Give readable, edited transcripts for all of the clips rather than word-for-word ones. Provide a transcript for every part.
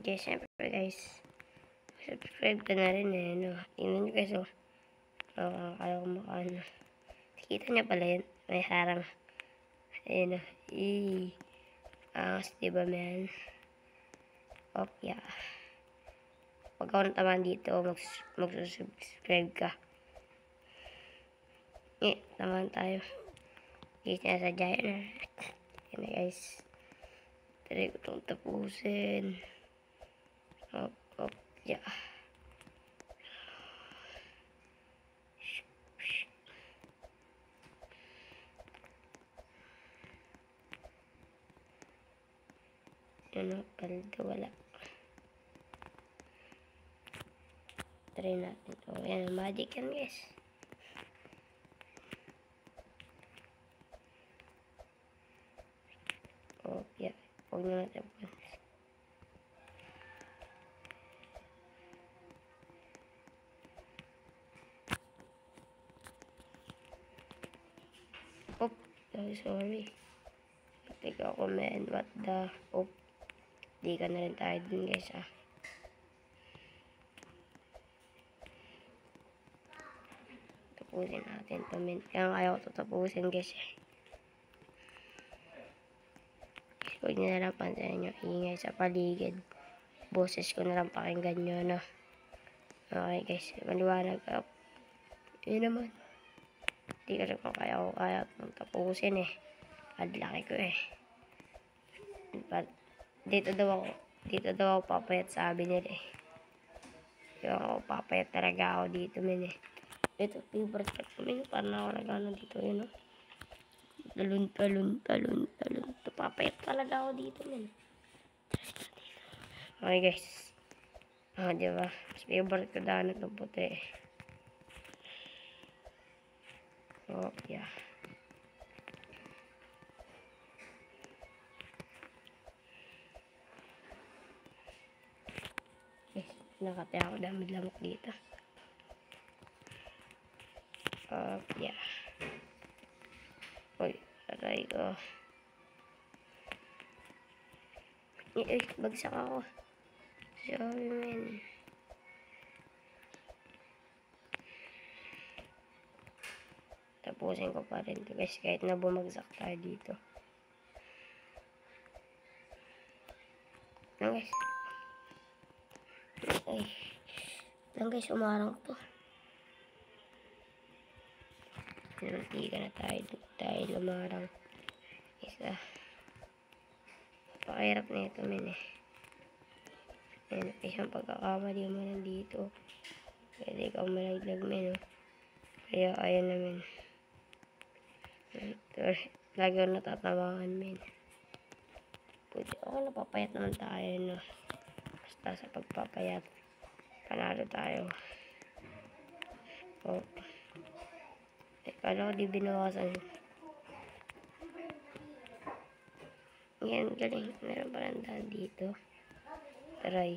Okay, syempre guys, subscribe ka na rin eh, no? Tingnan nyo guys, oh. Kala ko makaano. Kita niya pala yun, may harang. Ayun, oh. Angas, diba, man? Okay, pag ako natamaan dito, magsusubscribe ka. Tamaan tayo. Guys, nasa giant. Yan na guys. Try ko itong tapusin. Yeah. Ano, paldo, wala. Try natin ito. Yan, magic yan guys. Yeah. Huwag nyo natin po. Sorry. Patik ako, man. What the? Di ka na rin tayo dun, guys, Tapusin natin ito, man. Kaya ayaw ko ito tapusin, guys, Huwag nyo na lang pansin yung ingay sa paligid. Boses ko na lang pakinggan nyo, no? Okay, guys. Maliwanag. Yun naman. Di kasi kung kaya itong tapusin, Padlaki ko, Dito daw ako papayat, sabi nila, Yung ako papayat talaga ako dito, men, Ito, favorite ko, men. Parang ako nagano dito, yun, Talon. Papayat talaga ako dito, men. Okay, guys. Diba? Mas favorite ko daan itong puti, yeah. Nakati ako dami lamok dito. Yeah. Uy, aray ko. Bagsak ako. Sorry, man. Tapusin ko pa rin ito, guys, kahit na bumagsak tayo dito. Guys. Guys, umarang to. Hindi ka na tayo lumarang. Isa. Pakahirap na ito, men, Isang pagkakamali mo nandito. Pwede kang malaglag, men, Kaya, ayan naman. Lagi ako natatawakan, men. Pwede ako napapayat naman tayo, no? Basta sa pagpapayat, panalo tayo. Kala ko di binawasan. Yan, galing. Meron parang daan dito. Try.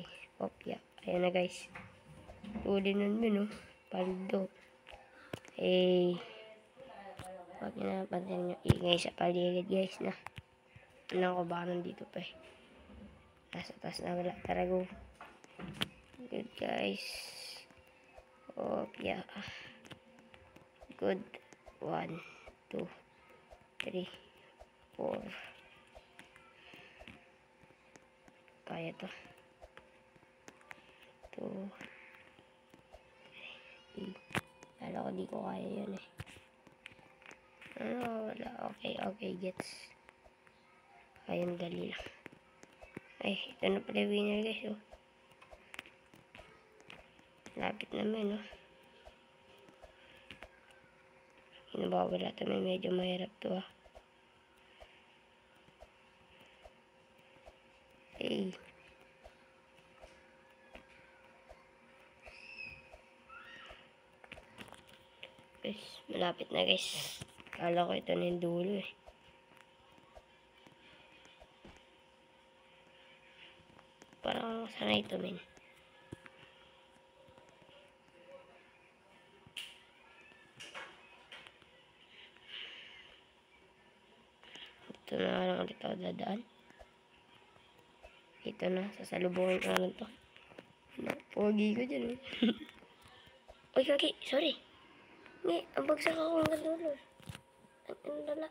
Yeah. Ayan na, guys. Uli nun, Paldo. Huwag nyo na pansin yung ingay sa paligid, guys, na. Ano ko ba nandito pa, Nasa taas na wala. Tara, go. Good, guys. Yeah. Good. 1, 2, 3, 4. Kaya to. 2. Kala ko di ko kaya yun, wala. Okay, gets. Ayun, dali lang. Ito na pala winner, guys, Lapit naman, Nabawala ito, medyo mahirap to, Guys, malapit na, guys. Kala ko ito na yung dulo, Parang sana ito, men. Ito na lang ulit ako dadaan. Ito na, sasalubungin ko na to. Pogi ko dyan eh. Uy, Kaki, sorry. Ang bagsak ako hanggang dulo. Ang lala.